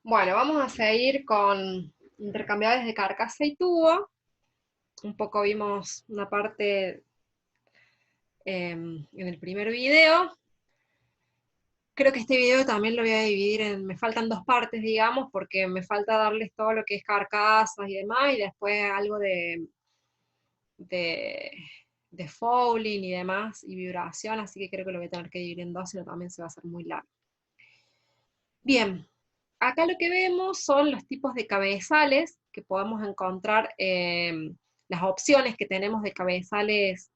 Bueno, vamos a seguir con intercambiadores de carcasa y tubo. Un poco vimos una parte en el primer video. Creo que este video también lo voy a dividir me faltan dos partes, digamos, porque me falta darles todo lo que es carcasas y demás, y después algo de, de fouling y demás, y vibración, así que creo que lo voy a tener que dividir en dos, sino también se va a hacer muy largo. Bien, acá lo que vemos son los tipos de cabezales que podemos encontrar, las opciones que tenemos de cabezales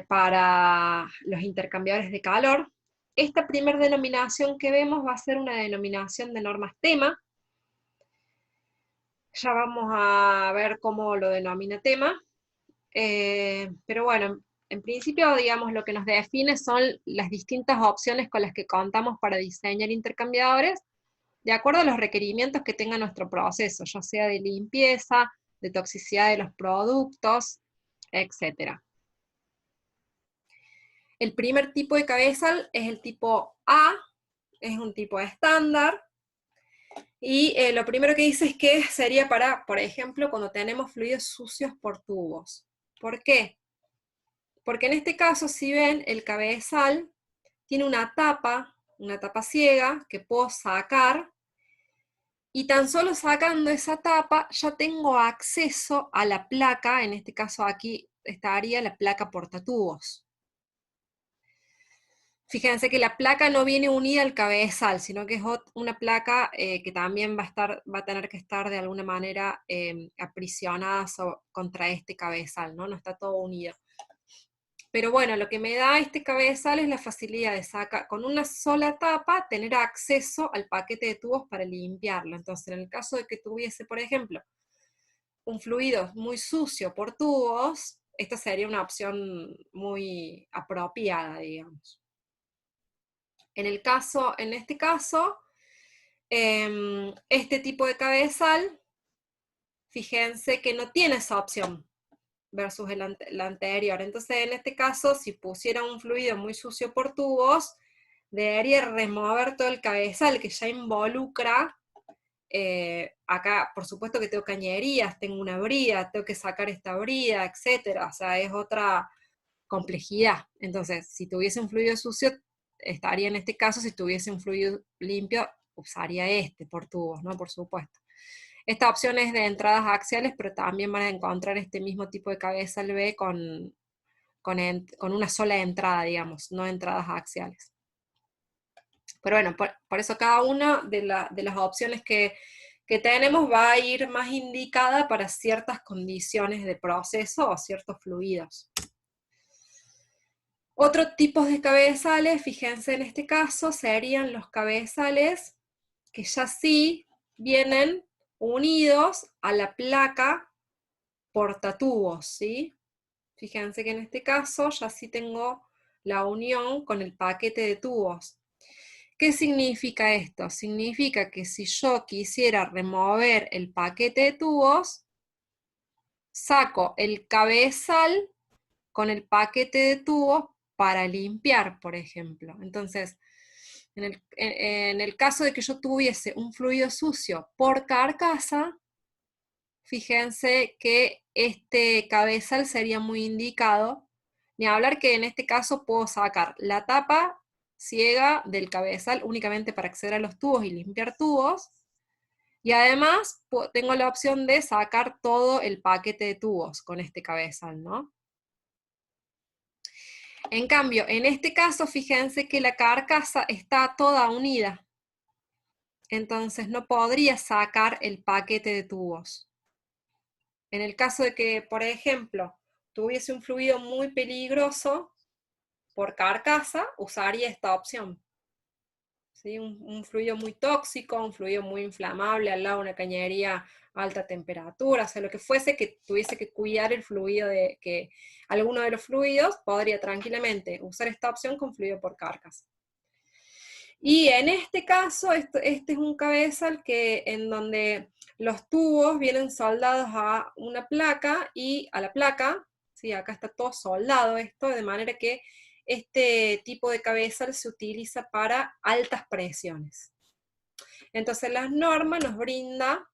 para los intercambiadores de calor. Esta primera denominación que vemos va a ser una denominación de normas tema. Ya vamos a ver cómo lo denomina tema. Pero bueno, en principio, digamos, lo que nos define son las distintas opciones con las que contamos para diseñar intercambiadores, de acuerdo a los requerimientos que tenga nuestro proceso, ya sea de limpieza, de toxicidad de los productos, etc. El primer tipo de cabezal es el tipo A, es un tipo estándar, y lo primero que dice es que sería para, por ejemplo, cuando tenemos fluidos sucios por tubos. ¿Por qué? Porque en este caso, si ven, el cabezal tiene una tapa ciega que puedo sacar, y tan solo sacando esa tapa ya tengo acceso a la placa. En este caso aquí estaría la placa portatubos. Fíjense que la placa no viene unida al cabezal, sino que es una placa que también va a tener que estar de alguna manera aprisionada contra este cabezal, ¿no? No está todo unido. Pero bueno, lo que me da este cabezal es la facilidad de sacar, con una sola tapa, tener acceso al paquete de tubos para limpiarlo. Entonces, en el caso de que tuviese, por ejemplo, un fluido muy sucio por tubos, esta sería una opción muy apropiada, digamos. En este caso, este tipo de cabezal, fíjense que no tiene esa opción versus la anterior. Entonces, en este caso, si pusiera un fluido muy sucio por tubos, debería remover todo el cabezal que ya involucra. Acá, por supuesto que tengo cañerías, tengo una brida, tengo que sacar esta brida, etcétera. O sea, es otra complejidad. Entonces, si tuviese un fluido sucio, estaría en este caso; si tuviese un fluido limpio, usaría este por tubos, ¿no? Por supuesto. Esta opción es de entradas axiales, pero también van a encontrar este mismo tipo de cabezal B con una sola entrada, digamos, no entradas axiales. Pero bueno, por eso cada una de las opciones que tenemos va a ir más indicada para ciertas condiciones de proceso o ciertos fluidos. Otros tipos de cabezales, fíjense en este caso, serían los cabezales que ya sí vienen unidos a la placa portatubos, ¿sí? Fíjense que en este caso ya sí tengo la unión con el paquete de tubos. ¿Qué significa esto? Significa que si yo quisiera remover el paquete de tubos, saco el cabezal con el paquete de tubos para limpiar, por ejemplo. Entonces, en el caso de que yo tuviese un fluido sucio por carcasa, fíjense que este cabezal sería muy indicado. Ni hablar que en este caso puedo sacar la tapa ciega del cabezal únicamente para acceder a los tubos y limpiar tubos. Y además tengo la opción de sacar todo el paquete de tubos con este cabezal, ¿no? En cambio, en este caso, fíjense que la carcasa está toda unida. Entonces no podría sacar el paquete de tubos. En el caso de que, por ejemplo, tuviese un fluido muy peligroso por carcasa, usaría esta opción. ¿Sí? Un fluido muy tóxico, un fluido muy inflamable al lado de una cañería a alta temperatura, o sea, lo que fuese que tuviese que cuidar el fluido alguno de los fluidos, podría tranquilamente usar esta opción con fluido por carcasa. Y en este caso, este es un cabezal en donde los tubos vienen soldados a una placa, y a la placa, ¿sí? Acá está todo soldado esto, de manera que este tipo de cabezal se utiliza para altas presiones. Entonces la norma nos brinda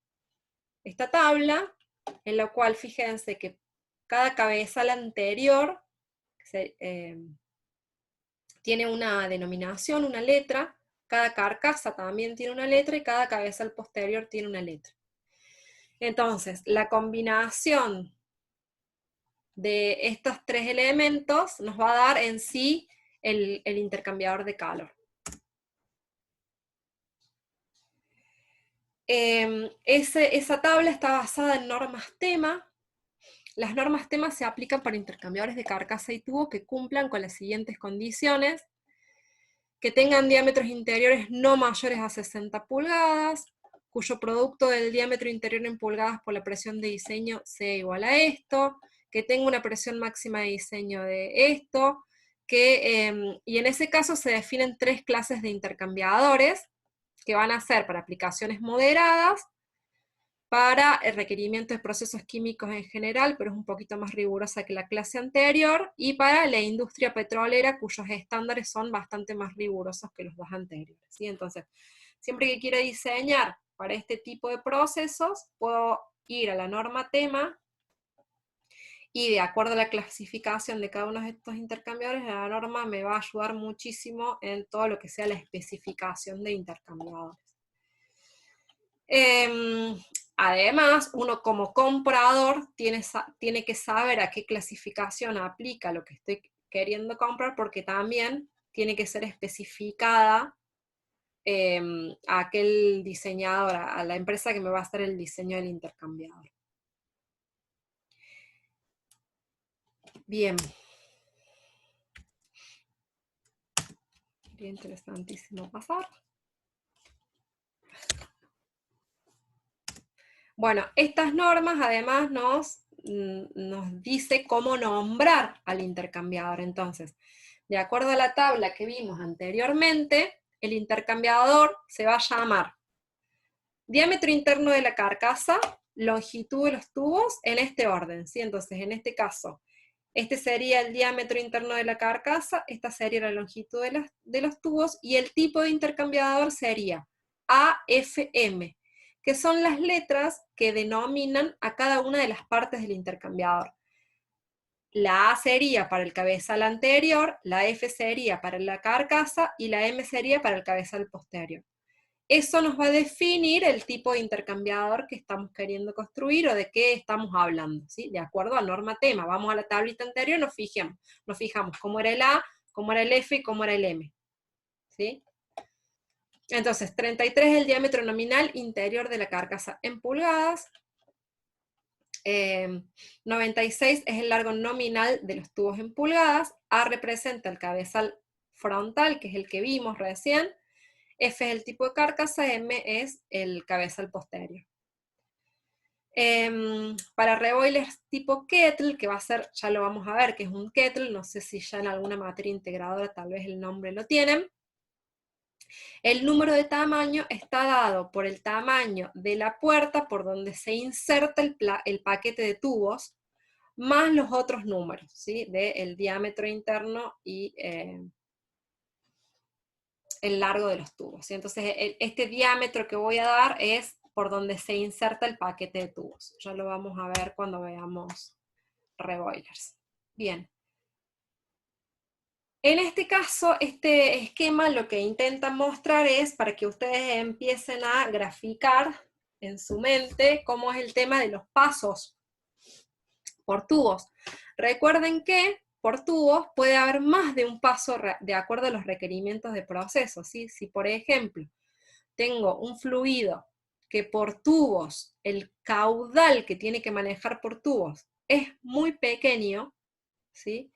esta tabla, en la cual fíjense que cada cabezal anterior tiene una denominación, una letra, cada carcasa también tiene una letra y cada cabezal posterior tiene una letra. Entonces, la combinación de estos tres elementos nos va a dar en sí el intercambiador de calor. Esa tabla está basada en normas tema. Las normas tema se aplican para intercambiadores de carcasa y tubo que cumplan con las siguientes condiciones: que tengan diámetros interiores no mayores a 60 pulgadas, cuyo producto del diámetro interior en pulgadas por la presión de diseño sea igual a esto, que tenga una presión máxima de diseño de esto, y en ese caso se definen tres clases de intercambiadores, que van a ser para aplicaciones moderadas, para el requerimiento de procesos químicos en general, pero es un poquito más rigurosa que la clase anterior, y para la industria petrolera, cuyos estándares son bastante más rigurosos que los dos anteriores, ¿sí? Entonces, siempre que quiera diseñar para este tipo de procesos, puedo ir a la norma tema, y de acuerdo a la clasificación de cada uno de estos intercambiadores, la norma me va a ayudar muchísimo en todo lo que sea la especificación de intercambiadores. Además, uno como comprador tiene que saber a qué clasificación aplica lo que estoy queriendo comprar, porque también tiene que ser especificada a aquel diseñador, a la empresa que me va a hacer el diseño del intercambiador. Bien. Sería interesantísimo pasar. Bueno, estas normas además nos dice cómo nombrar al intercambiador. Entonces, de acuerdo a la tabla que vimos anteriormente, el intercambiador se va a llamar diámetro interno de la carcasa, longitud de los tubos, en este orden, ¿sí? Entonces, en este caso, este sería el diámetro interno de la carcasa, esta sería la longitud de los tubos, y el tipo de intercambiador sería AFM, que son las letras que denominan a cada una de las partes del intercambiador. La A sería para el cabezal anterior, la F sería para la carcasa, y la M sería para el cabezal posterior. Eso nos va a definir el tipo de intercambiador que estamos queriendo construir o de qué estamos hablando, ¿sí? De acuerdo a norma tema. Vamos a la tablita anterior y nos fijamos cómo era el A, cómo era el F y cómo era el M, ¿sí? Entonces, 33 es el diámetro nominal interior de la carcasa en pulgadas, 96 es el largo nominal de los tubos en pulgadas, A representa el cabezal frontal, que es el que vimos recién, F es el tipo de carcasa, M es el cabezal posterior. Para reboilers tipo kettle, que va a ser, ya lo vamos a ver, que es un kettle, no sé si ya en alguna materia integradora tal vez el nombre lo tienen. El número de tamaño está dado por el tamaño de la puerta por donde se inserta el paquete de tubos, más los otros números, ¿sí? Del diámetro interno y el largo de los tubos, ¿sí? Entonces, este diámetro que voy a dar es por donde se inserta el paquete de tubos. Ya lo vamos a ver cuando veamos reboilers. Bien. En este caso, este esquema lo que intenta mostrar es para que ustedes empiecen a graficar en su mente cómo es el tema de los pasos por tubos. Recuerden que por tubos puede haber más de un paso de acuerdo a los requerimientos de proceso, ¿sí? Si, por ejemplo, tengo un fluido que por tubos, el caudal que tiene que manejar por tubos es muy pequeño, ¿sí?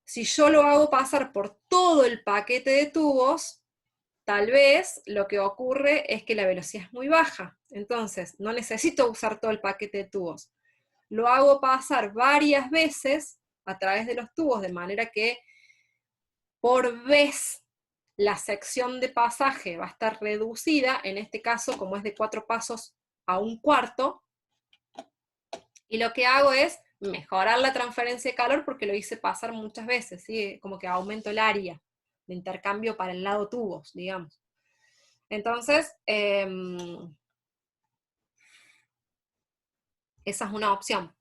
Si yo lo hago pasar por todo el paquete de tubos, tal vez lo que ocurre es que la velocidad es muy baja. Entonces, no necesito usar todo el paquete de tubos. Lo hago pasar varias veces a través de los tubos, de manera que por vez la sección de pasaje va a estar reducida, en este caso, como es de 4 pasos a 1/4, y lo que hago es mejorar la transferencia de calor porque lo hice pasar muchas veces, ¿sí? Como que aumento el área de intercambio para el lado tubos, digamos. Entonces, esa es una opción.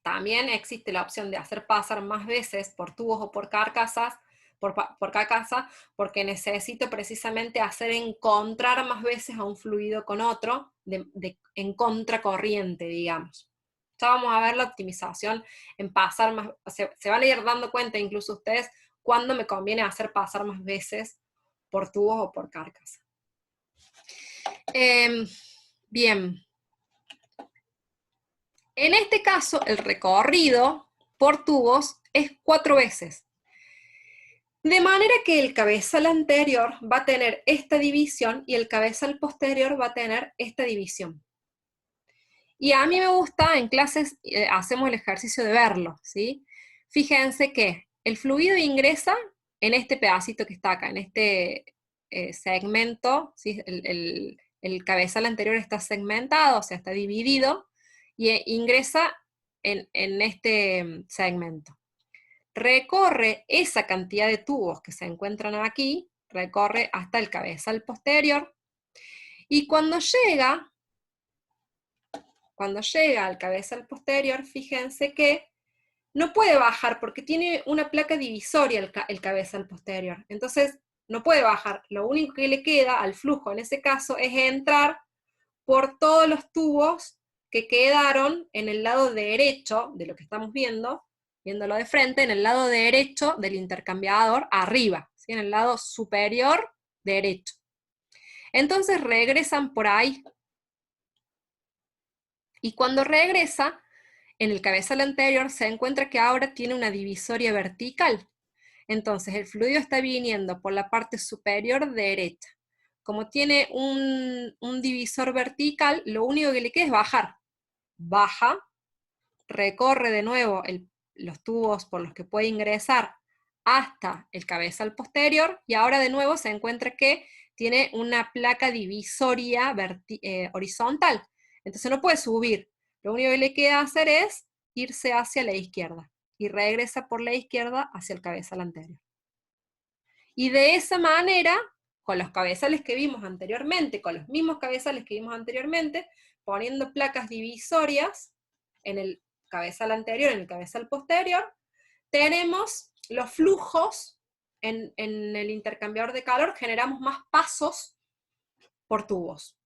También existe la opción de hacer pasar más veces por tubos o por carcasas, por carcasa, porque necesito precisamente hacer encontrar más veces a un fluido con otro, en contracorriente, digamos. Ya vamos a ver la optimización en pasar más, se van a ir dando cuenta incluso ustedes cuándo me conviene hacer pasar más veces por tubos o por carcasa. Bien. En este caso, el recorrido por tubos es 4 veces. De manera que el cabezal anterior va a tener esta división y el cabezal posterior va a tener esta división. Y a mí me gusta, en clases hacemos el ejercicio de verlo, ¿sí? Fíjense que el fluido ingresa en este pedacito que está acá, en este segmento, ¿sí? El cabezal anterior está segmentado, o sea, está dividido, y ingresa en este segmento. Recorre esa cantidad de tubos que se encuentran aquí, recorre hasta el cabezal posterior, y cuando llega al cabezal posterior, fíjense que no puede bajar porque tiene una placa divisoria el cabezal posterior. Entonces, no puede bajar. Lo único que le queda al flujo en ese caso es entrar por todos los tubos que quedaron en el lado derecho de lo que estamos viéndolo de frente, en el lado derecho del intercambiador, arriba, ¿sí? En el lado superior derecho. Entonces regresan por ahí. Y cuando regresa, en el cabezal anterior se encuentra que ahora tiene una divisoria vertical. Entonces el fluido está viniendo por la parte superior derecha. Como tiene un divisor vertical, lo único que le queda es bajar. Baja, recorre de nuevo los tubos por los que puede ingresar hasta el cabezal posterior, y ahora de nuevo se encuentra que tiene una placa divisoria horizontal. Entonces no puede subir. Lo único que le queda hacer es irse hacia la izquierda, y regresa por la izquierda hacia el cabezal anterior. Y de esa manera, con los cabezales que vimos anteriormente, con los mismos cabezales que vimos anteriormente, poniendo placas divisorias en el cabezal anterior, en el cabezal posterior, tenemos los flujos en el intercambiador de calor, generamos más pasos por tubos.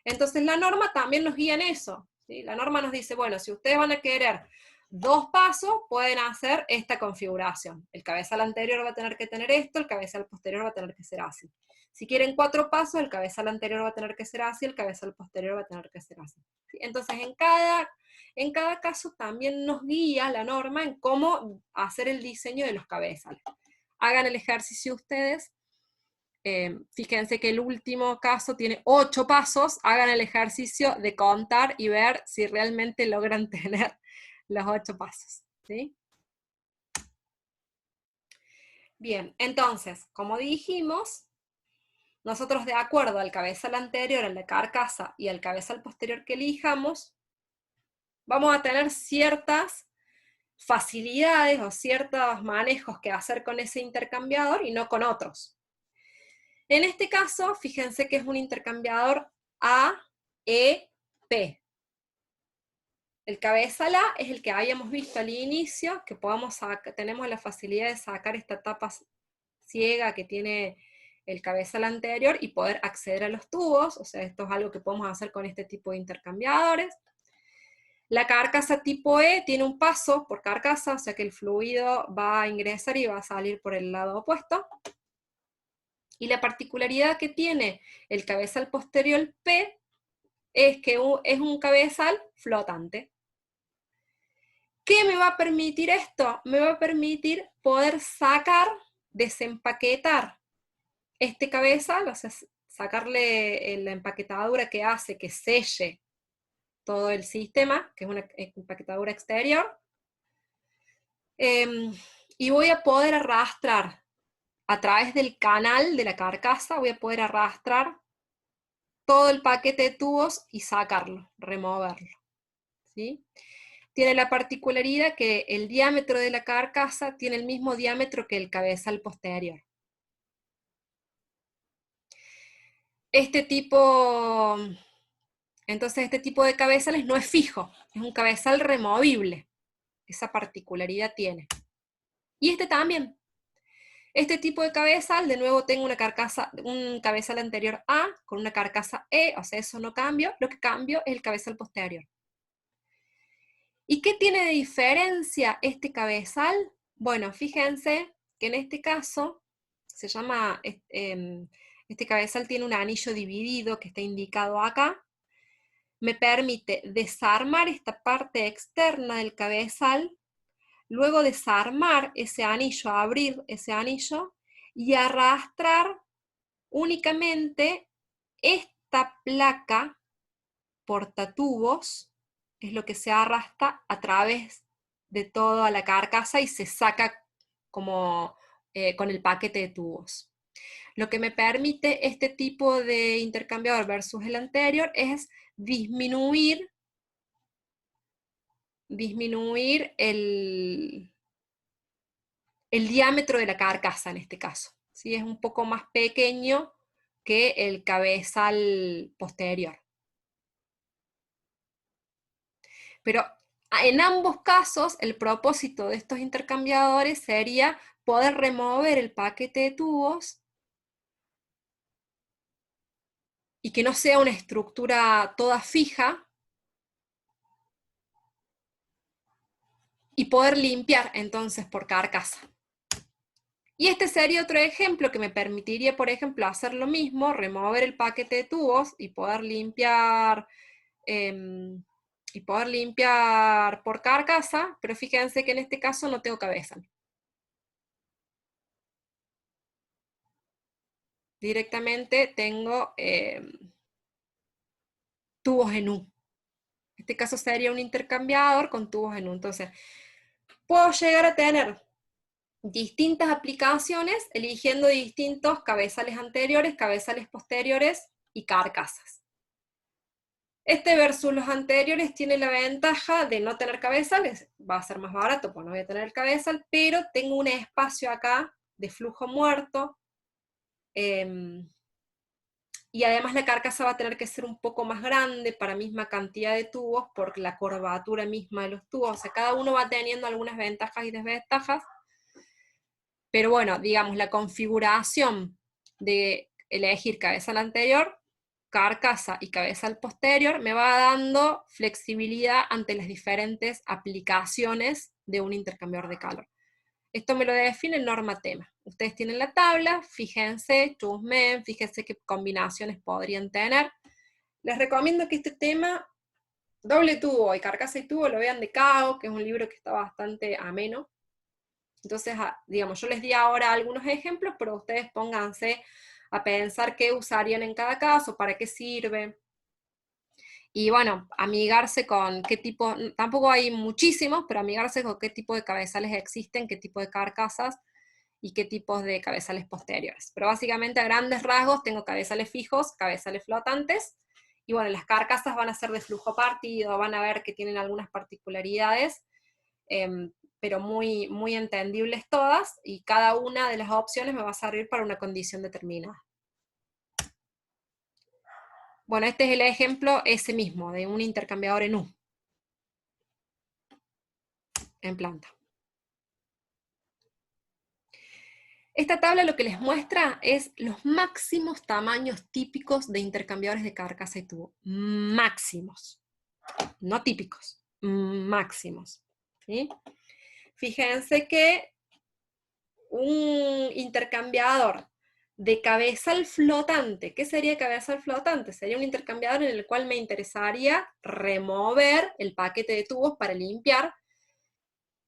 Entonces la norma también nos guía en eso, ¿sí? La norma nos dice, bueno, si ustedes van a querer 2 pasos, pueden hacer esta configuración. El cabezal anterior va a tener que tener esto, el cabezal posterior va a tener que ser así. Si quieren 4 pasos, el cabezal anterior va a tener que ser así, el cabezal posterior va a tener que ser así. ¿Sí? Entonces en cada caso también nos guía la norma en cómo hacer el diseño de los cabezales. Hagan el ejercicio ustedes. Fíjense que el último caso tiene 8 pasos, hagan el ejercicio de contar y ver si realmente logran tener los 8 pasos, ¿sí? Bien, entonces, como dijimos, nosotros de acuerdo al cabezal anterior, a la carcasa y al cabezal posterior que elijamos, vamos a tener ciertas facilidades o ciertos manejos que hacer con ese intercambiador y no con otros. En este caso, fíjense que es un intercambiador AEP. El cabezal A es el que habíamos visto al inicio, que tenemos la facilidad de sacar esta tapa ciega que tiene el cabezal anterior y poder acceder a los tubos, o sea, esto es algo que podemos hacer con este tipo de intercambiadores. La carcasa tipo E tiene un paso por carcasa, o sea que el fluido va a ingresar y va a salir por el lado opuesto. Y la particularidad que tiene el cabezal posterior P es que es un cabezal flotante. ¿Qué me va a permitir esto? Me va a permitir poder desempaquetar este cabezal, o sea, sacarle la empaquetadura que hace que selle todo el sistema, que es una empaquetadura exterior, y voy a poder arrastrar a través del canal de la carcasa, voy a poder arrastrar todo el paquete de tubos y sacarlo, removerlo, ¿sí? Tiene la particularidad que el diámetro de la carcasa tiene el mismo diámetro que el cabezal posterior. Este tipo, entonces este tipo de cabezales no es fijo, es un cabezal removible. Esa particularidad tiene. Y este también. Este tipo de cabezal, de nuevo tengo una carcasa, un cabezal anterior A con una carcasa E, o sea, eso no cambio, lo que cambio es el cabezal posterior. ¿Y qué tiene de diferencia este cabezal? Bueno, fíjense que en este caso, se llama, este cabezal tiene un anillo dividido que está indicado acá, me permite desarmar esta parte externa del cabezal, luego desarmar ese anillo, abrir ese anillo y arrastrar únicamente esta placa portatubos, es lo que se arrastra a través de toda la carcasa y se saca como con el paquete de tubos. Lo que me permite este tipo de intercambiador versus el anterior es disminuir el diámetro de la carcasa en este caso. ¿Sí? Es un poco más pequeño que el cabezal posterior. Pero en ambos casos, el propósito de estos intercambiadores sería poder remover el paquete de tubos y que no sea una estructura toda fija y poder limpiar entonces por carcasa. Y este sería otro ejemplo que me permitiría, por ejemplo, hacer lo mismo, remover el paquete de tubos y poder limpiar por carcasa, pero fíjense que en este caso no tengo cabeza. Directamente tengo tubos en U. En este caso sería un intercambiador con tubos en U. Entonces, puedo llegar a tener distintas aplicaciones eligiendo distintos cabezales anteriores, cabezales posteriores y carcasas. Este versus los anteriores tiene la ventaja de no tener cabezales, va a ser más barato, pues no voy a tener cabezal, pero tengo un espacio acá de flujo muerto, y además la carcasa va a tener que ser un poco más grande para misma cantidad de tubos, por la curvatura misma de los tubos, o sea, cada uno va teniendo algunas ventajas y desventajas, pero bueno, digamos, la configuración de elegir cabezal anterior, carcasa y cabezal posterior me va dando flexibilidad ante las diferentes aplicaciones de un intercambiador de calor. Esto me lo define el norma tema. Ustedes tienen la tabla, fíjense, chusmen, fíjense qué combinaciones podrían tener. Les recomiendo que este tema, doble tubo y carcasa y tubo, lo vean de Cao, que es un libro que está bastante ameno. Entonces, digamos, yo les di ahora algunos ejemplos, pero ustedes pónganse a pensar qué usarían en cada caso, para qué sirve. Y bueno, amigarse con qué tipo, tampoco hay muchísimos, pero amigarse con qué tipo de cabezales existen, qué tipo de carcasas y qué tipos de cabezales posteriores. Pero básicamente a grandes rasgos tengo cabezales fijos, cabezales flotantes, y bueno, las carcasas van a ser de flujo partido, van a ver que tienen algunas particularidades, pero muy, muy entendibles todas, y cada una de las opciones me va a servir para una condición determinada. Bueno, este es el ejemplo ese mismo, de un intercambiador en U, en planta. Esta tabla lo que les muestra es los máximos tamaños típicos de intercambiadores de carcasa y tubo. Máximos, no típicos, máximos. ¿Sí? Fíjense que un intercambiador de cabezal flotante, ¿qué sería cabezal flotante? Sería un intercambiador en el cual me interesaría remover el paquete de tubos para limpiar.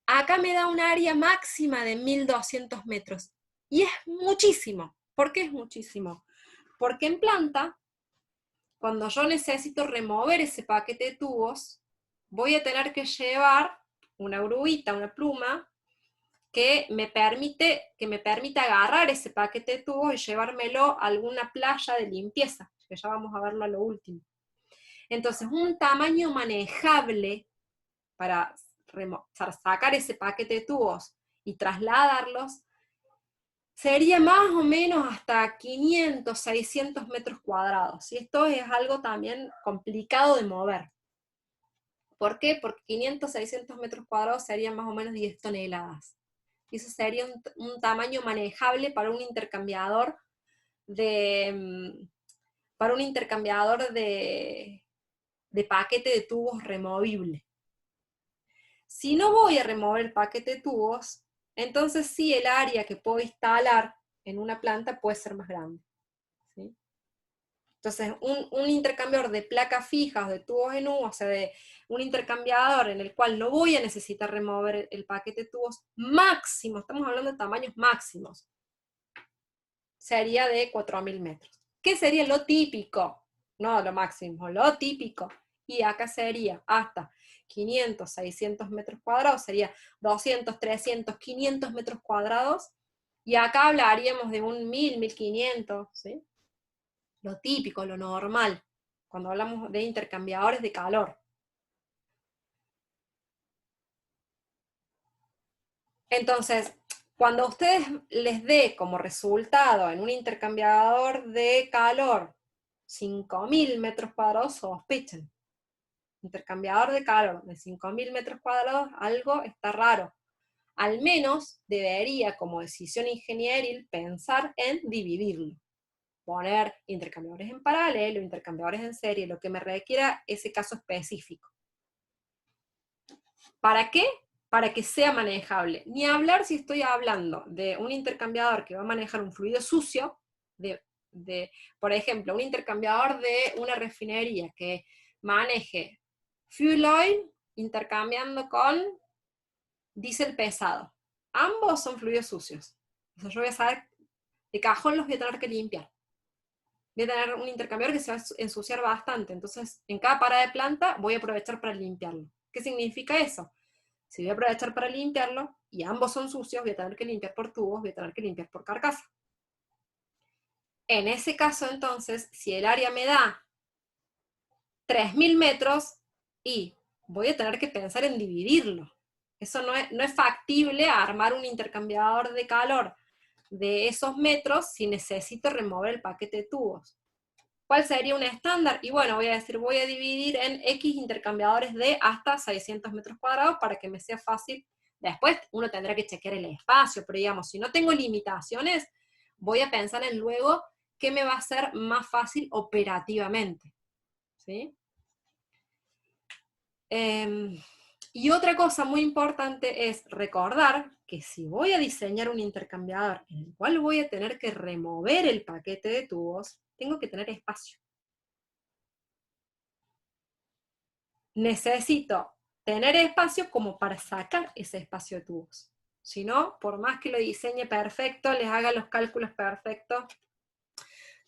Acá me da un área máxima de 1200 metros. Y es muchísimo. ¿Por qué es muchísimo? Porque en planta, cuando yo necesito remover ese paquete de tubos, voy a tener que llevar una gruita, una pluma, que me permita agarrar ese paquete de tubos y llevármelo a alguna playa de limpieza, que ya vamos a verlo a lo último. Entonces, un tamaño manejable para sacar ese paquete de tubos y trasladarlos sería más o menos hasta 500, 600 metros cuadrados. Y esto es algo también complicado de mover. ¿Por qué? Porque 500, 600 metros cuadrados serían más o menos 10 toneladas. Y eso sería un tamaño manejable para un intercambiador de, de paquete de tubos removible. Si no voy a remover el paquete de tubos, entonces sí el área que puedo instalar en una planta puede ser más grande. ¿Sí? Entonces, un intercambiador de placas fijas, de tubos en U, o sea, de un intercambiador en el cual no voy a necesitar remover el paquete de tubos máximo, estamos hablando de tamaños máximos, sería de 4000 metros. ¿Qué sería lo típico? No lo máximo, lo típico. Y acá sería hasta 500, 600 metros cuadrados, sería 200, 300, 500 metros cuadrados, y acá hablaríamos de un 1000, 1500, ¿sí? Lo típico, lo normal, cuando hablamos de intercambiadores de calor. Entonces, cuando a ustedes les dé como resultado en un intercambiador de calor 5000 metros cuadrados, sospechen. Intercambiador de calor de 5000 metros cuadrados, algo está raro. Al menos debería, como decisión ingenieril, pensar en dividirlo. Poner intercambiadores en paralelo, intercambiadores en serie, lo que me requiera ese caso específico. ¿Para qué? Para que sea manejable. Ni hablar si estoy hablando de un intercambiador que va a manejar un fluido sucio, por ejemplo, un intercambiador de una refinería que maneje fuel oil intercambiando con diésel pesado. Ambos son fluidos sucios. O sea, yo voy a saber, de cajón los voy a tener que limpiar. Voy a tener un intercambiador que se va a ensuciar bastante, entonces en cada parada de planta voy a aprovechar para limpiarlo. ¿Qué significa eso? Si voy a aprovechar para limpiarlo, y ambos son sucios, voy a tener que limpiar por tubos, voy a tener que limpiar por carcasa. En ese caso, entonces, si el área me da 3000 metros, y voy a tener que pensar en dividirlo. Eso no es factible armar un intercambiador de calor de esos metros si necesito remover el paquete de tubos. ¿Cuál sería un estándar? Y bueno, voy a decir, voy a dividir en X intercambiadores de hasta 600 metros cuadrados para que me sea fácil. Después uno tendrá que chequear el espacio, pero digamos, si no tengo limitaciones, voy a pensar en luego qué me va a ser más fácil operativamente. ¿Sí? Y otra cosa muy importante es recordar que si voy a diseñar un intercambiador en el cual voy a tener que remover el paquete de tubos, tengo que tener espacio. Necesito tener espacio como para sacar ese espacio de tubos. Si no, por más que lo diseñe perfecto, les haga los cálculos perfectos,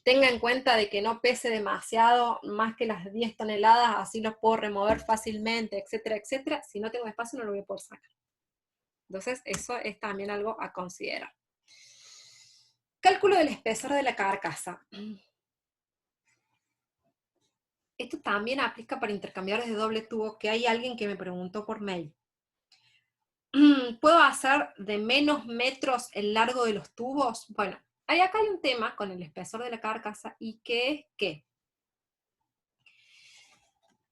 tenga en cuenta de que no pese demasiado, más que las 10 toneladas, así los puedo remover fácilmente, etcétera, etcétera. Si no tengo espacio, no lo voy a poder sacar. Entonces, eso es también algo a considerar. Cálculo del espesor de la carcasa. Esto también aplica para intercambiadores de doble tubo, que hay alguien que me preguntó por mail. ¿Puedo hacer de menos metros el largo de los tubos? Bueno, acá hay un tema con el espesor de la carcasa, y que es que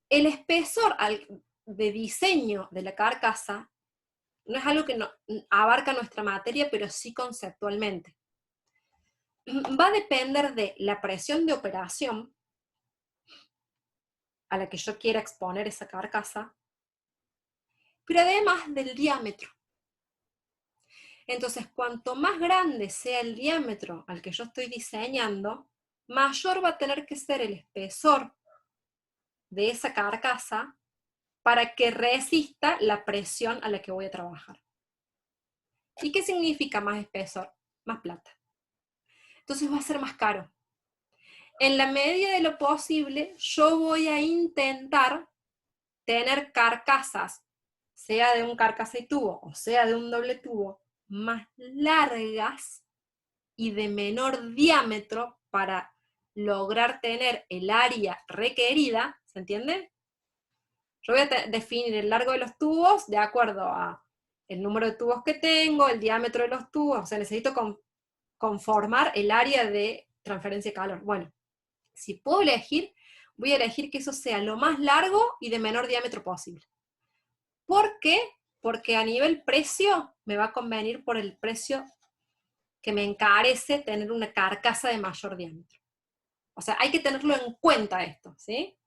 el espesor de diseño de la carcasa no es algo que no abarca nuestra materia, pero sí conceptualmente. Va a depender de la presión de operación a la que yo quiera exponer esa carcasa, pero además del diámetro. Entonces, cuanto más grande sea el diámetro al que yo estoy diseñando, mayor va a tener que ser el espesor de esa carcasa para que resista la presión a la que voy a trabajar. ¿Y qué significa más espesor? Más plata. Entonces va a ser más caro. En la medida de lo posible, yo voy a intentar tener carcasas, sea de un carcasa y tubo, o sea de un doble tubo, más largas y de menor diámetro para lograr tener el área requerida, ¿se entiende? Yo voy a definir el largo de los tubos de acuerdo a el número de tubos que tengo, el diámetro de los tubos, o sea, necesito conformar el área de transferencia de calor? Bueno, si puedo elegir, voy a elegir que eso sea lo más largo y de menor diámetro posible. ¿Por qué? Porque a nivel precio me va a convenir por el precio que me encarece tener una carcasa de mayor diámetro. O sea, hay que tenerlo en cuenta esto, ¿sí?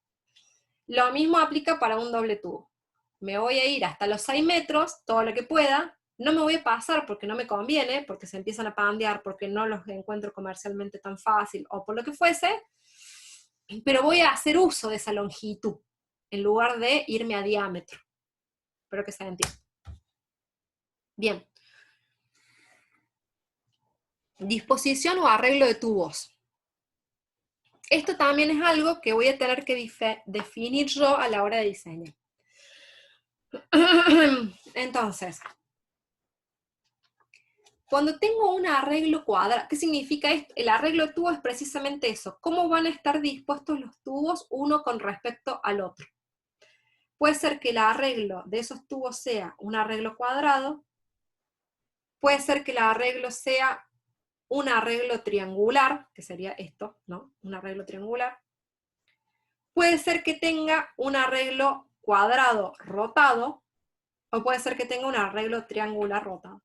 Lo mismo aplica para un doble tubo. Me voy a ir hasta los 6 metros, todo lo que pueda, no me voy a pasar porque no me conviene, porque se empiezan a pandear, porque no los encuentro comercialmente tan fácil, o por lo que fuese, pero voy a hacer uso de esa longitud, en lugar de irme a diámetro. Espero que se entienda. Bien. Disposición o arreglo de tubos. Esto también es algo que voy a tener que definir yo a la hora de diseñar. Entonces, cuando tengo un arreglo cuadrado, ¿qué significa esto? El arreglo de tubos es precisamente eso. ¿Cómo van a estar dispuestos los tubos uno con respecto al otro? Puede ser que el arreglo de esos tubos sea un arreglo cuadrado, puede ser que el arreglo sea un arreglo triangular, que sería esto, ¿no? Un arreglo triangular. Puede ser que tenga un arreglo cuadrado rotado, o puede ser que tenga un arreglo triangular rotado,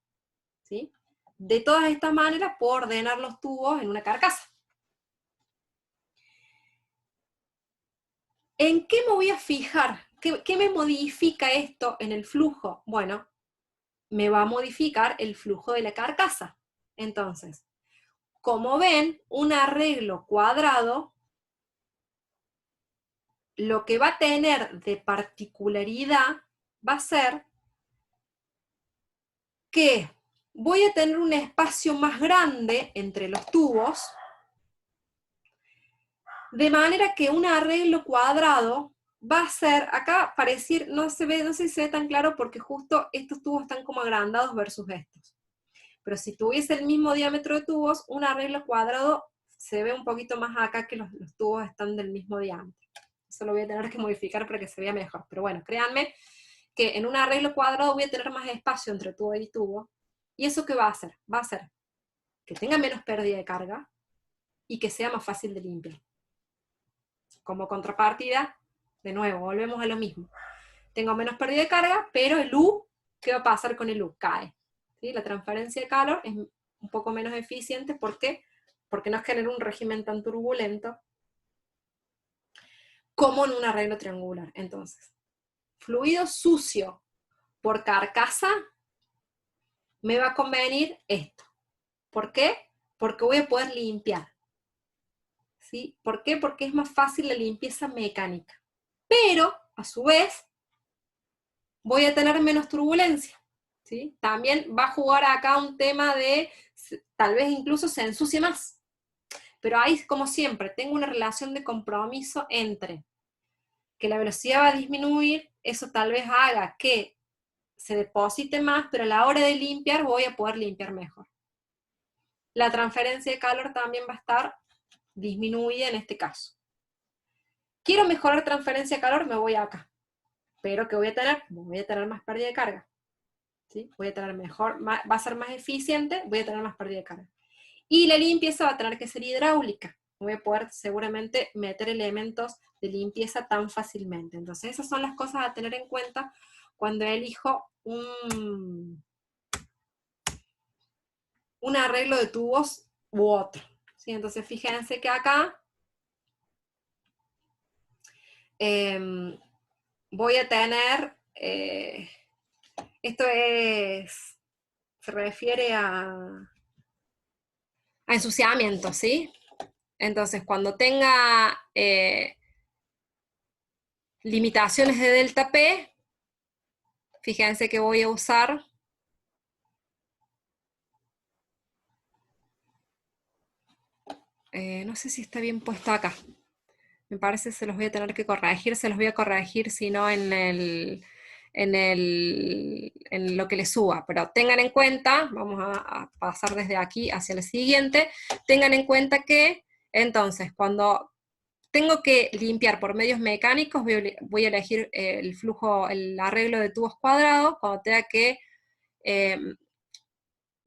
¿sí? De todas estas maneras puedo ordenar los tubos en una carcasa. ¿En qué me voy a fijar? ¿Qué me modifica esto en el flujo? Bueno, me va a modificar el flujo de la carcasa. Entonces, como ven, un arreglo cuadrado, lo que va a tener de particularidad va a ser que voy a tener un espacio más grande entre los tubos, de manera que un arreglo cuadrado va a ser, acá parecer, no sé si se ve tan claro porque justo estos tubos están como agrandados versus estos. Pero si tuviese el mismo diámetro de tubos, un arreglo cuadrado se ve un poquito más acá que los tubos están del mismo diámetro. Eso lo voy a tener que modificar para que se vea mejor. Pero bueno, créanme que en un arreglo cuadrado voy a tener más espacio entre tubo y tubo. ¿Y eso qué va a hacer? Va a hacer que tenga menos pérdida de carga y que sea más fácil de limpiar. Como contrapartida, de nuevo, volvemos a lo mismo. Tengo menos pérdida de carga, pero el U, ¿qué va a pasar con el U? Cae. ¿Sí? La transferencia de calor es un poco menos eficiente. ¿Por qué? Porque no genera un régimen tan turbulento como en un arreglo triangular. Entonces, fluido sucio por carcasa, me va a convenir esto. ¿Por qué? Porque voy a poder limpiar. ¿Sí? ¿Por qué? Porque es más fácil la limpieza mecánica. Pero, a su vez, voy a tener menos turbulencia. ¿Sí? También va a jugar acá un tema de, tal vez incluso se ensucie más. Pero ahí, como siempre, tengo una relación de compromiso entre que la velocidad va a disminuir, eso tal vez haga que se deposite más, pero a la hora de limpiar voy a poder limpiar mejor. La transferencia de calor también va a estar disminuida en este caso. Quiero mejorar transferencia de calor, me voy acá. Pero ¿qué voy a tener? Voy a tener más pérdida de carga. ¿Sí? Voy a tener mejor, va a ser más eficiente, voy a tener más pérdida de carga. Y la limpieza va a tener que ser hidráulica. Voy a poder seguramente meter elementos de limpieza tan fácilmente. Entonces esas son las cosas a tener en cuenta cuando elijo un arreglo de tubos u otro. ¿Sí? Entonces fíjense que acá voy a tener, esto se refiere a ensuciamiento, ¿sí? Entonces cuando tenga limitaciones de delta P, fíjense que voy a usar no sé si está bien puesto acá. Me parece que se los voy a tener que corregir, se los voy a corregir si no en lo que les suba, pero tengan en cuenta, vamos a pasar desde aquí hacia el siguiente, tengan en cuenta que entonces cuando tengo que limpiar por medios mecánicos, voy a elegir el flujo, el arreglo de tubos cuadrados. Cuando tenga que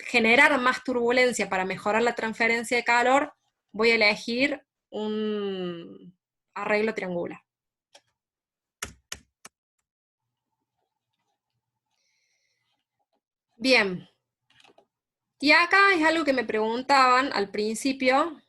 generar más turbulencia para mejorar la transferencia de calor, voy a elegir un arreglo triangular. Bien. Y acá es algo que me preguntaban al principio.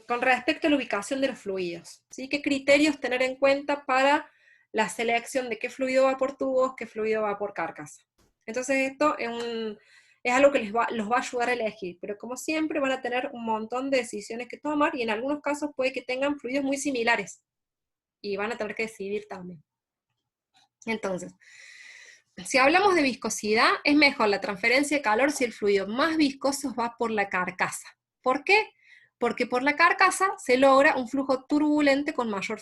Con respecto a la ubicación de los fluidos, ¿sí? ¿Qué criterios tener en cuenta para la selección de qué fluido va por tubos, qué fluido va por carcasa? Entonces esto es algo que los va a ayudar a elegir, pero como siempre van a tener un montón de decisiones que tomar, y en algunos casos puede que tengan fluidos muy similares, y van a tener que decidir también. Entonces, si hablamos de viscosidad, es mejor la transferencia de calor si el fluido más viscoso va por la carcasa. ¿Por qué? Porque por la carcasa se logra un flujo turbulente con mayor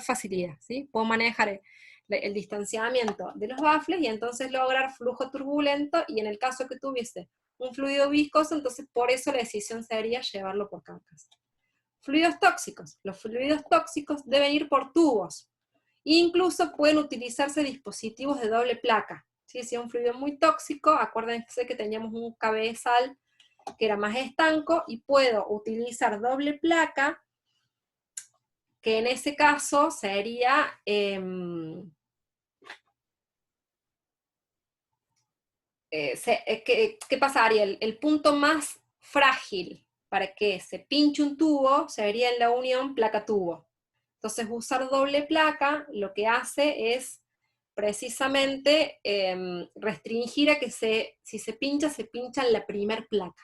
facilidad, ¿sí? Puedo manejar el distanciamiento de los baffles y entonces lograr flujo turbulento, y en el caso que tuviese un fluido viscoso, entonces por eso la decisión sería llevarlo por carcasa. Fluidos tóxicos. Los fluidos tóxicos deben ir por tubos. Incluso pueden utilizarse dispositivos de doble placa. ¿Sí? Si es un fluido muy tóxico, acuérdense que teníamos un cabezal que era más estanco, y puedo utilizar doble placa, que en ese caso sería ¿qué pasaría? El punto más frágil para que se pinche un tubo sería en la unión placa-tubo. Entonces, usar doble placa lo que hace es precisamente restringir a que si se pincha en la primer placa.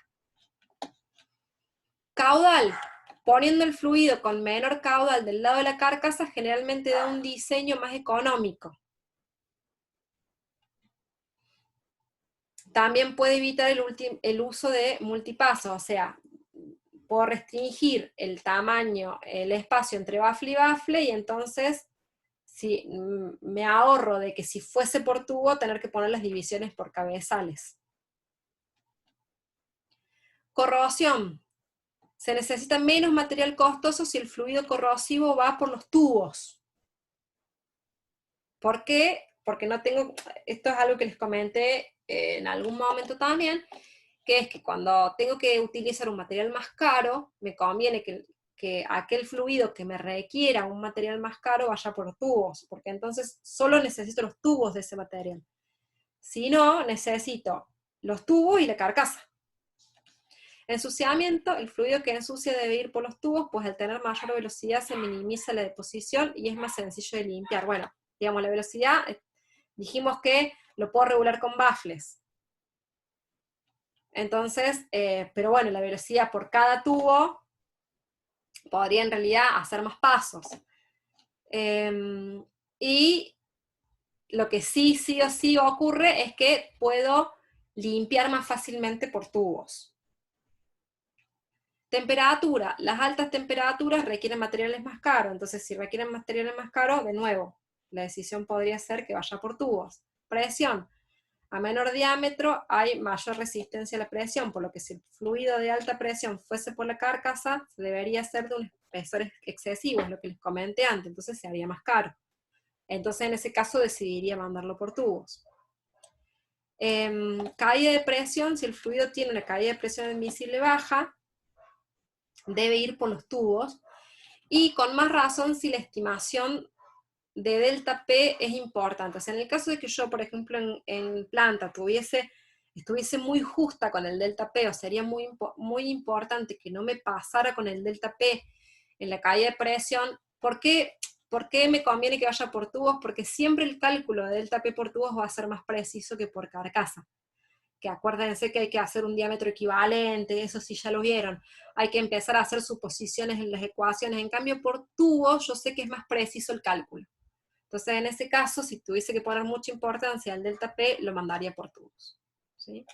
Caudal. Poniendo el fluido con menor caudal del lado de la carcasa generalmente da un diseño más económico. También puede evitar el uso de multipaso, o sea, puedo restringir el tamaño, el espacio entre baffle y baffle, y entonces si me ahorro de que si fuese por tubo tener que poner las divisiones por cabezales. Corrosión. Se necesita menos material costoso si el fluido corrosivo va por los tubos. ¿Por qué? Porque no tengo, esto es algo que les comenté en algún momento también, que es que cuando tengo que utilizar un material más caro, me conviene que aquel fluido que me requiera un material más caro vaya por tubos, porque entonces solo necesito los tubos de ese material. Si no, necesito los tubos y la carcasa. Ensuciamiento, el fluido que ensucia debe ir por los tubos, pues al tener mayor velocidad se minimiza la deposición y es más sencillo de limpiar. Bueno, digamos, la velocidad, dijimos que lo puedo regular con baffles. Entonces, pero bueno, la velocidad por cada tubo podría en realidad hacer más pasos. Y lo que sí o sí ocurre es que puedo limpiar más fácilmente por tubos. Temperatura. Las altas temperaturas requieren materiales más caros, entonces si requieren materiales más caros, de nuevo, la decisión podría ser que vaya por tubos. Presión. A menor diámetro hay mayor resistencia a la presión, por lo que si el fluido de alta presión fuese por la carcasa, debería ser de un espesor excesivo, es lo que les comenté antes, entonces se haría más caro. Entonces en ese caso decidiría mandarlo por tubos. Caída de presión, si el fluido tiene una caída de presión admisible baja, debe ir por los tubos, y con más razón si la estimación de delta P es importante. O sea, en el caso de que yo, por ejemplo, en planta estuviese muy justa con el delta P, o sería muy importante que no me pasara con el delta P en la caída de presión. ¿Por qué me conviene que vaya por tubos? Porque siempre el cálculo de delta P por tubos va a ser más preciso que por carcasa. Que acuérdense que hay que hacer un diámetro equivalente, eso sí ya lo vieron. Hay que empezar a hacer suposiciones en las ecuaciones. En cambio, por tubos yo sé que es más preciso el cálculo. Entonces, en ese caso, si tuviese que poner mucha importancia al delta P, lo mandaría por tubos. ¿Sí?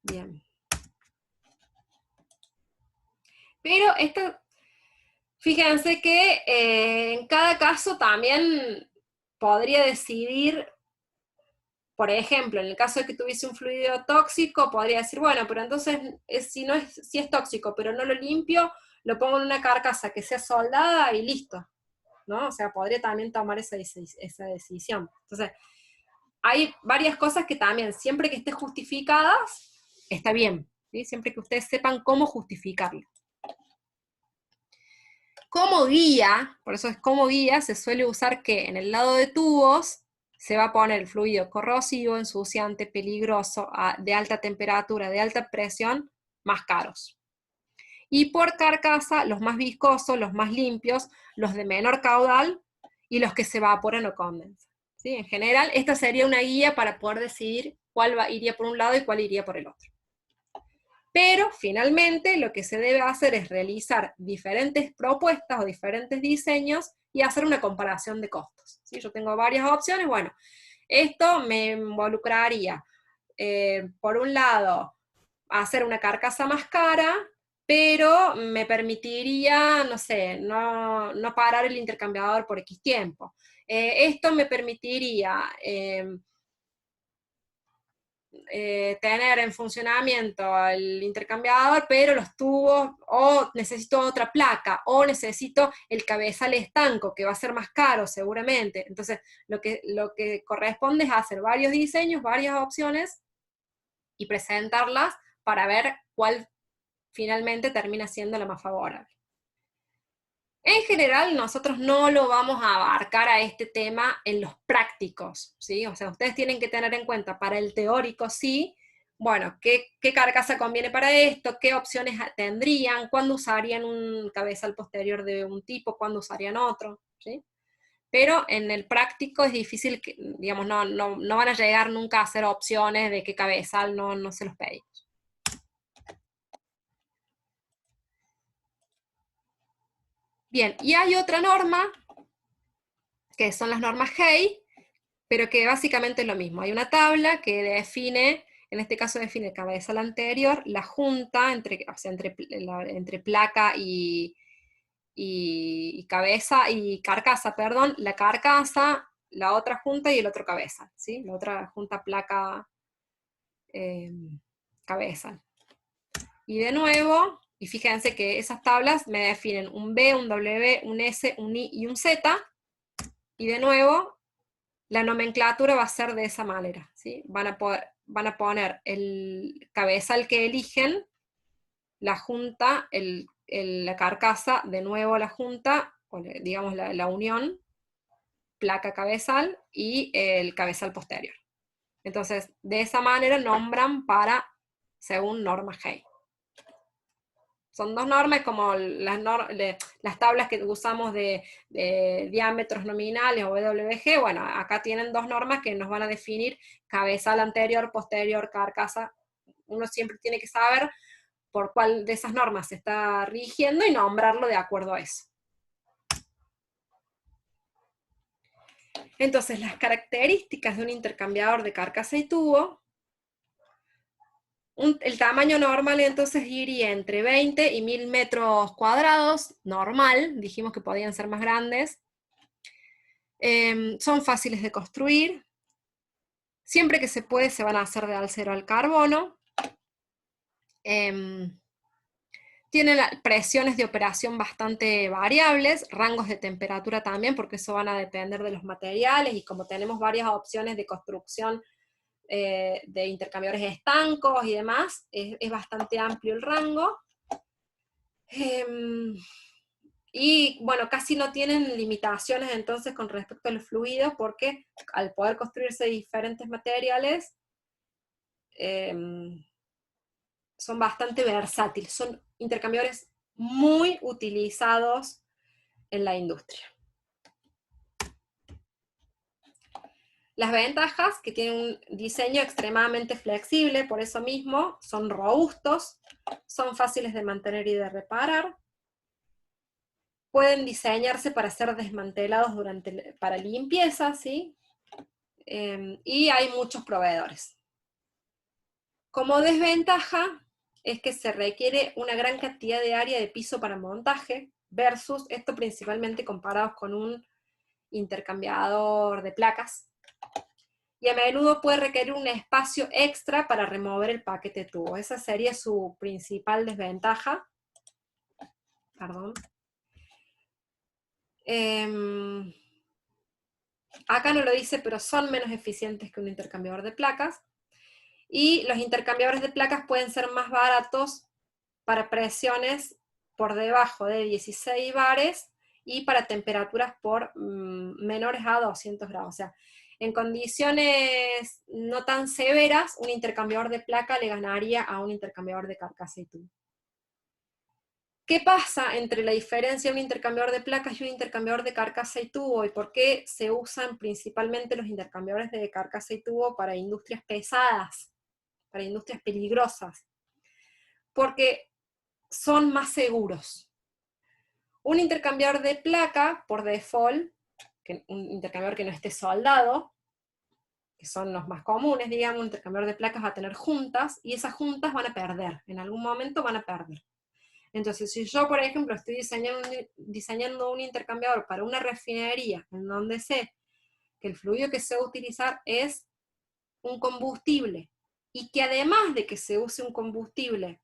Bien. Pero fíjense que en cada caso también podría decidir. Por ejemplo, en el caso de que tuviese un fluido tóxico, podría decir, bueno, pero entonces si es tóxico, pero no lo limpio, lo pongo en una carcasa que sea soldada y listo. ¿no? O sea, podría también tomar esa decisión. Entonces, hay varias cosas que también, siempre que estén justificadas, está bien, ¿sí? Siempre que ustedes sepan cómo justificarlo. Como guía, por eso es como guía, se suele usar que en el lado de tubos se va a poner el fluido corrosivo, ensuciante, peligroso, de alta temperatura, de alta presión, más caros. Y por carcasa, los más viscosos, los más limpios, los de menor caudal y los que se evaporan o condensan. ¿Sí? En general, esta sería una guía para poder decidir cuál iría por un lado y cuál iría por el otro. Pero finalmente lo que se debe hacer es realizar diferentes propuestas o diferentes diseños y hacer una comparación de costos. ¿Sí? Yo tengo varias opciones, bueno, esto me involucraría, por un lado, hacer una carcasa más cara, pero me permitiría, no sé, no parar el intercambiador por X tiempo. Esto me permitiría tener en funcionamiento el intercambiador, pero los tubos, o necesito otra placa, o necesito el cabezal estanco, que va a ser más caro seguramente. Entonces, lo que corresponde es hacer varios diseños, varias opciones, y presentarlas para ver cuál finalmente termina siendo la más favorable. En general, nosotros no lo vamos a abarcar a este tema en los prácticos, ¿sí? O sea, ustedes tienen que tener en cuenta para el teórico, sí, bueno, qué carcasa conviene para esto, qué opciones tendrían, cuándo usarían un cabezal posterior de un tipo, cuándo usarían otro, ¿sí? Pero en el práctico es difícil, que, digamos, no van a llegar nunca a hacer opciones de qué cabezal no se los pedimos. Bien, y hay otra norma, que son las normas Hay, pero que básicamente es lo mismo. Hay una tabla que define, en este caso define el cabezal anterior, la junta entre, o sea, entre placa y cabeza y carcasa, perdón, la carcasa, la otra junta y el otro cabeza, ¿sí? La otra junta placa cabeza. Y de nuevo, y fíjense que esas tablas me definen un B, un W, un S, un I y un Z, y de nuevo, la nomenclatura va a ser de esa manera, ¿sí? Van a poner el cabezal que eligen, la junta, la carcasa, de nuevo la junta, digamos la unión, placa cabezal y el cabezal posterior. Entonces, de esa manera nombran según norma Hay. Son dos normas como las tablas que usamos de diámetros nominales o WG. Bueno, acá tienen dos normas que nos van a definir cabezal anterior, posterior, carcasa. Uno siempre tiene que saber por cuál de esas normas se está rigiendo y nombrarlo de acuerdo a eso. Entonces, las características de un intercambiador de carcasa y tubo. El tamaño normal entonces iría entre 20 y 1000 metros cuadrados, normal, dijimos que podían ser más grandes. Son fáciles de construir. Siempre que se puede se van a hacer de acero al carbono. Tienen presiones de operación bastante variables, rangos de temperatura también, porque eso van a depender de los materiales, y como tenemos varias opciones de construcción de intercambiadores estancos y demás, es bastante amplio el rango. Y bueno, casi no tienen limitaciones entonces con respecto a los fluidos, porque al poder construirse diferentes materiales, son bastante versátiles, son intercambiadores muy utilizados en la industria. Las ventajas, que tienen un diseño extremadamente flexible, por eso mismo, son robustos, son fáciles de mantener y de reparar, pueden diseñarse para ser desmantelados para limpieza, ¿sí? Y hay muchos proveedores. Como desventaja, es que se requiere una gran cantidad de área de piso para montaje, versus, esto principalmente comparados con un intercambiador de placas, y a menudo puede requerir un espacio extra para remover el paquete de tubo. Esa sería su principal desventaja. Perdón. Acá no lo dice, pero son menos eficientes que un intercambiador de placas. Y los intercambiadores de placas pueden ser más baratos para presiones por debajo de 16 bares y para temperaturas por menores a 200 grados. O sea, en condiciones no tan severas, un intercambiador de placa le ganaría a un intercambiador de carcasa y tubo. ¿Qué pasa entre la diferencia de un intercambiador de placas y un intercambiador de carcasa y tubo? ¿Y por qué se usan principalmente los intercambiadores de carcasa y tubo para industrias pesadas, para industrias peligrosas? Porque son más seguros. Un intercambiador de placa, por default, un intercambiador que no esté soldado, que son los más comunes, digamos, un intercambiador de placas va a tener juntas, y esas juntas van a perder, en algún momento van a perder. Entonces, si yo, por ejemplo, estoy diseñando un intercambiador para una refinería, en donde sé que el fluido que se va a utilizar es un combustible, y que además de que se use un combustible,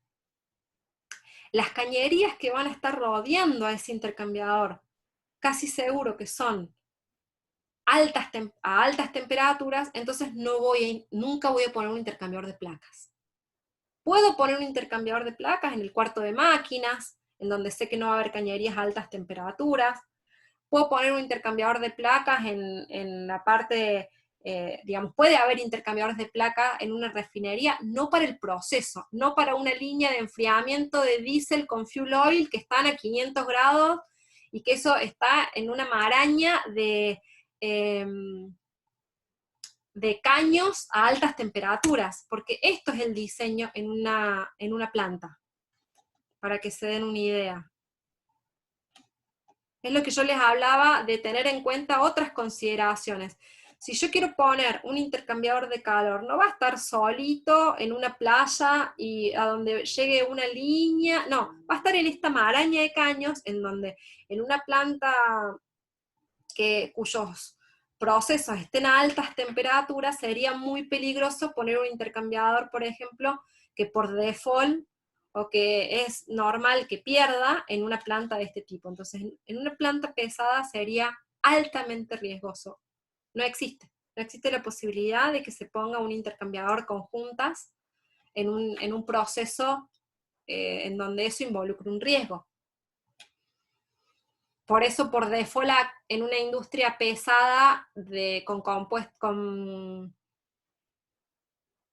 las cañerías que van a estar rodeando a ese intercambiador, casi seguro que son a altas temperaturas, entonces nunca voy a poner un intercambiador de placas. Puedo poner un intercambiador de placas en el cuarto de máquinas, en donde sé que no va a haber cañerías a altas temperaturas. Puedo poner un intercambiador de placas en la parte, digamos, puede haber intercambiadores de placas en una refinería, no para el proceso, no para una línea de enfriamiento de diésel con fuel oil que están a 500 grados y que eso está en una maraña de caños a altas temperaturas, porque esto es el diseño en una planta, para que se den una idea. Es lo que yo les hablaba de tener en cuenta otras consideraciones. Si yo quiero poner un intercambiador de calor, no va a estar solito en una playa y a donde llegue una línea, no, va a estar en esta maraña de caños en donde en una planta cuyos procesos estén a altas temperaturas, sería muy peligroso poner un intercambiador, por ejemplo, que por default o que es normal que pierda en una planta de este tipo. Entonces, en una planta pesada sería altamente riesgoso. No existe. No existe la posibilidad de que se ponga un intercambiador con juntas en un proceso en donde eso involucre un riesgo. Por eso, por default, en una industria pesada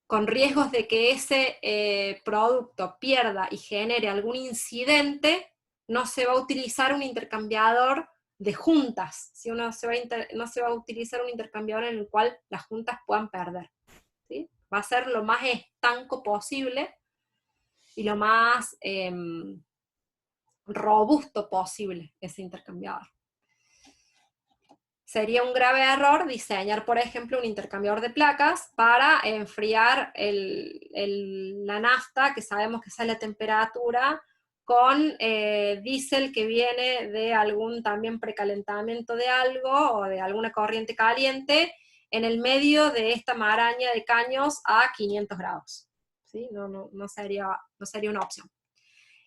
con riesgos de que ese producto pierda y genere algún incidente, no se va a utilizar un intercambiador de juntas, ¿sí? No se va a utilizar un intercambiador en el cual las juntas puedan perder, ¿sí? Va a ser lo más estanco posible y lo más robusto posible ese intercambiador. Sería un grave error diseñar, por ejemplo, un intercambiador de placas para enfriar la nafta, que sabemos que sale a temperatura, con diésel que viene de algún también precalentamiento de algo o de alguna corriente caliente en el medio de esta maraña de caños a 500 grados. ¿Sí? No sería una opción.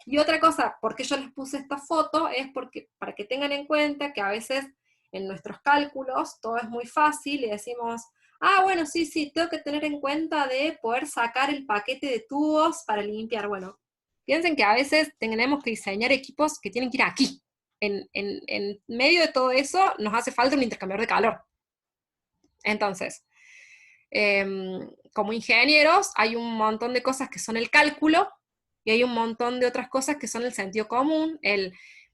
Y otra cosa, ¿por qué yo les puse esta foto? Es porque para que tengan en cuenta que a veces en nuestros cálculos todo es muy fácil y decimos, ah, bueno, sí, tengo que tener en cuenta de poder sacar el paquete de tubos para limpiar. Bueno, piensen que a veces tenemos que diseñar equipos que tienen que ir aquí. En medio de todo eso nos hace falta un intercambiador de calor. Entonces, como ingenieros hay un montón de cosas que son el cálculo y hay un montón de otras cosas que son el sentido común, el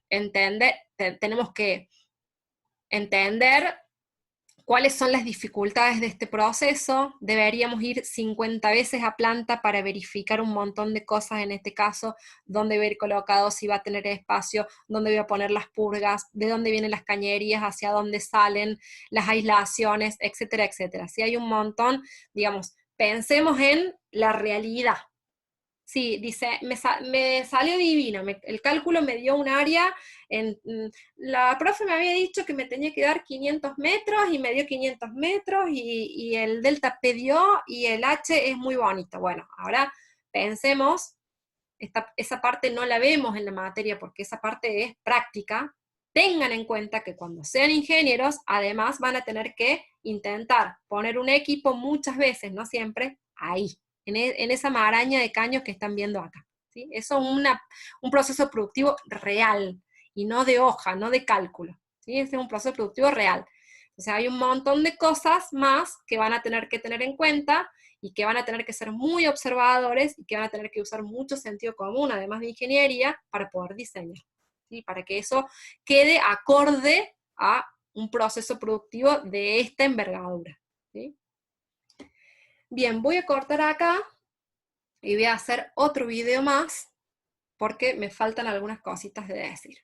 entender, tenemos que entender cuáles son las dificultades de este proceso, deberíamos ir 50 veces a planta para verificar un montón de cosas, en este caso, dónde va a ir colocado, si va a tener espacio, dónde voy a poner las purgas, de dónde vienen las cañerías, hacia dónde salen, las aislaciones, etcétera, etcétera. Si hay un montón, digamos, pensemos en la realidad. Sí, dice, me salió divino, el cálculo me dio un área, la profe me había dicho que me tenía que dar 500 metros y me dio 500 metros y el delta P dio y el H es muy bonito. Bueno, ahora pensemos, esa parte no la vemos en la materia porque esa parte es práctica, tengan en cuenta que cuando sean ingenieros, además van a tener que intentar poner un equipo muchas veces, no siempre, ahí, en esa maraña de caños que están viendo acá. ¿Sí? Eso es un proceso productivo real, y no de hoja, no de cálculo. ¿Sí? Ese es un proceso productivo real. O sea, hay un montón de cosas más que van a tener que tener en cuenta, y que van a tener que ser muy observadores, y que van a tener que usar mucho sentido común, además de ingeniería, para poder diseñar. ¿Sí? Para que eso quede acorde a un proceso productivo de esta envergadura. ¿Sí? Bien, voy a cortar acá y voy a hacer otro video más porque me faltan algunas cositas de decir.